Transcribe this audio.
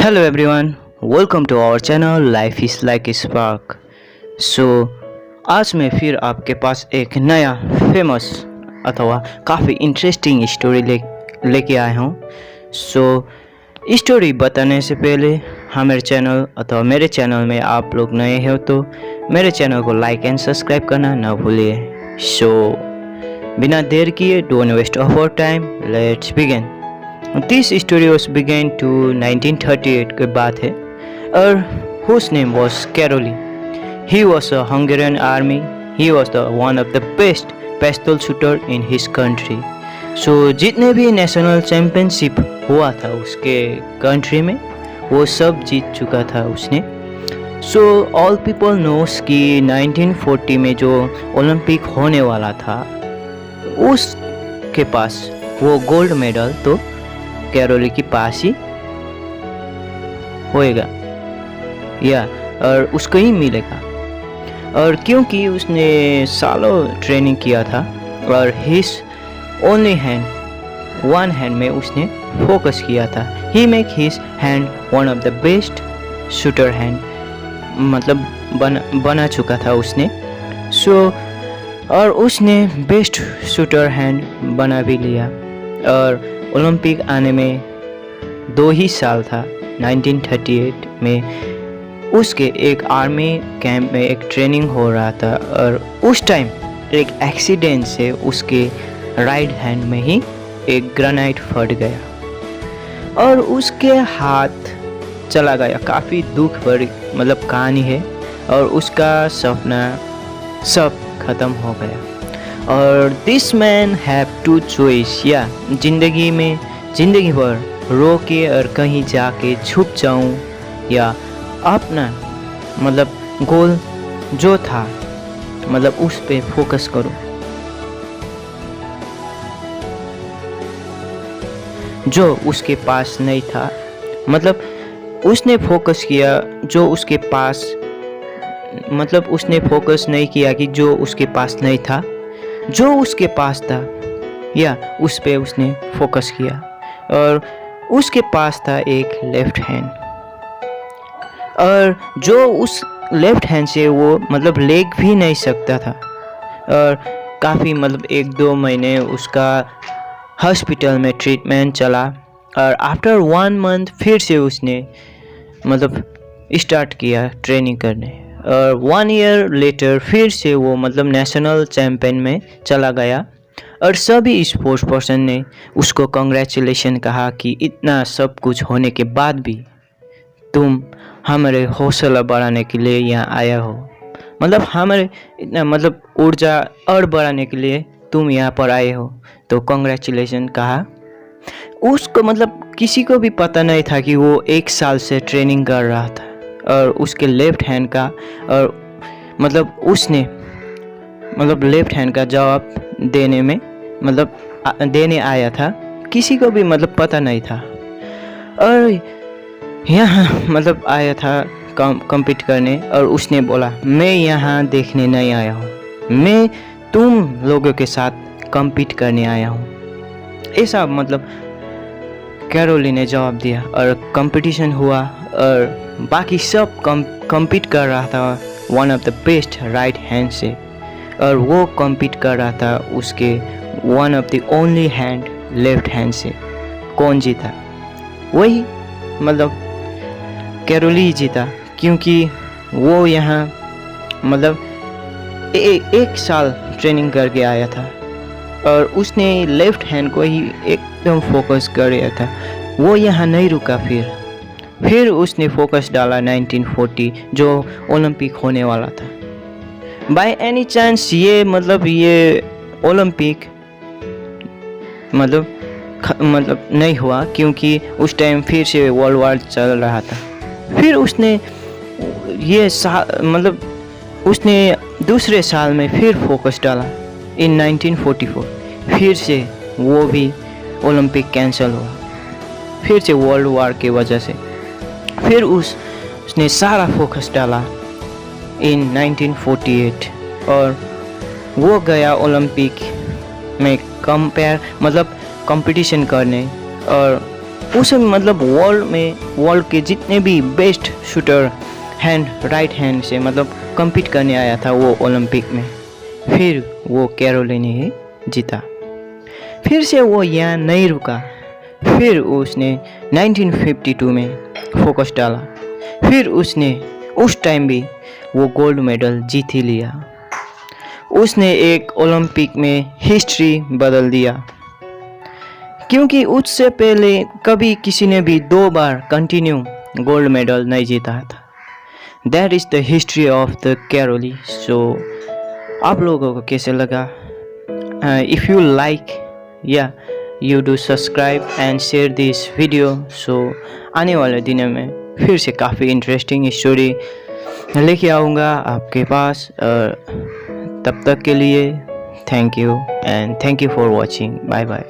Hello everyone, welcome to our channel Life is like a spark. So आज मैं फिर आपके पास एक नया फेमस अथवा काफ़ी इंटरेस्टिंग स्टोरी लेके आया हूँ। स्टोरी बताने से पहले हमारे चैनल अथवा मेरे चैनल में आप लोग नए हो तो मेरे चैनल को लाइक एंड सब्सक्राइब करना ना भूलिए। बिना देर किए don't waste of our time, let's begin. This story was began to 1938 की बात है और whose name was Karoly. He was a Hungarian army. He was the one of the best pistol shooter in his country. जितने भी national championship हुआ था उसके country में वो सब जीत चुका था उसने। ऑल पीपल नोस कि 1940 में जो ओलंपिक होने वाला था उसके पास वो गोल्ड मेडल तो कैरोली के पास ही होएगा और उसको ही मिलेगा। और क्योंकि उसने सालों ट्रेनिंग किया था और his only hand one hand में उसने फोकस किया था। He make his hand one of the best shooter hand, मतलब बना चुका था उसने। और उसने बेस्ट शूटर हैंड बना भी लिया। और ओलंपिक आने में 2 ही साल था। 1938 में उसके एक आर्मी कैंप में एक ट्रेनिंग हो रहा था और उस टाइम एक एक्सीडेंट से उसके राइट हैंड में ही एक ग्रेनेड फट गया और उसके हाथ चला गया। काफ़ी दुख भरी कहानी है और उसका सपना सब खत्म हो गया। और this man have two choice, या जिंदगी भर रो के और कहीं जाके छुप जाऊं या अपना गोल जो था उस पे फोकस करूं। जो उसके पास नहीं था, उसने फोकस किया जो उसके पास, उसने फोकस नहीं किया कि जो उसके पास नहीं था, जो उसके पास था या उस पे उसने फोकस किया। और उसके पास था एक लेफ्ट हैंड और जो उस लेफ्ट हैंड से वो लेग भी नहीं सकता था। और काफ़ी 1-2 महीने उसका हॉस्पिटल में ट्रीटमेंट चला और आफ्टर 1 मंथ फिर से उसने स्टार्ट किया ट्रेनिंग करने। और 1 ईयर लेटर फिर से वो नेशनल चैम्पियन में चला गया और सभी स्पोर्ट्स पर्सन ने उसको कांग्रेचुलेशन कहा कि इतना सब कुछ होने के बाद भी तुम हमारे हौसला बढ़ाने के लिए यहाँ आया हो, हमारे इतना ऊर्जा और बढ़ाने के लिए तुम यहाँ पर आए हो, तो कांग्रेचुलेशन कहा। उसको किसी को भी पता नहीं था कि वो 1 साल से ट्रेनिंग कर रहा था और उसके लेफ्ट हैंड का और उसने लेफ्ट हैंड का जवाब देने में देने आया था। किसी को भी पता नहीं था और यहाँ आया था कम्पीट करने और उसने बोला मैं यहाँ देखने नहीं आया हूँ, मैं तुम लोगों के साथ कम्पीट करने आया हूँ। ऐसा कैरोली ने जवाब दिया और कंपटीशन हुआ और बाकी सब कम्पीट कर रहा था one of the best right hand से और वो कम्पीट कर रहा था उसके one of the only hand left hand से। कौन जीता? वही कैरोली जीता, क्योंकि वो यहाँ एक साल ट्रेनिंग करके आया था और उसने लेफ्ट हैंड को ही एकदम फोकस कर रहा था। वो यहाँ नहीं रुका, फिर उसने फोकस डाला 1940 जो ओलंपिक होने वाला था। बाय एनी चांस ये ये ओलंपिक नहीं हुआ, क्योंकि उस टाइम फिर से वर्ल्ड वार चल रहा था। फिर उसने ये उसने दूसरे साल में फिर फोकस डाला इन 1944। फिर से वो भी ओलंपिक कैंसिल हुआ, फिर से वर्ल्ड वार की वजह से। फिर उसने सारा फोकस डाला इन 1948 और वो गया ओलंपिक में कंपटीशन करने और उस मतलब वर्ल्ड के जितने भी बेस्ट शूटर राइट हैंड से मतलब compete करने आया था वो ओलंपिक में, फिर वो कैरोलिन ही जीता। फिर से वो यहाँ नहीं रुका, फिर उसने 1952 में फोकस डाला, फिर उसने उस टाइम भी वो गोल्ड मेडल जीत ही लिया। उसने एक ओलंपिक में हिस्ट्री बदल दिया, क्योंकि उससे पहले कभी किसी ने भी 2 बार कंटिन्यू गोल्ड मेडल नहीं जीता था। That is the history of the Karoly. So आप लोगों को कैसे लगा? इफ़ यू लाइक या you do subscribe and share this video. So आने वाले दिनों में फिर से काफ़ी इंटरेस्टिंग स्टोरी लेके आऊँगा आपके पास। तब तक के लिए thank you and thank you for watching. Bye bye.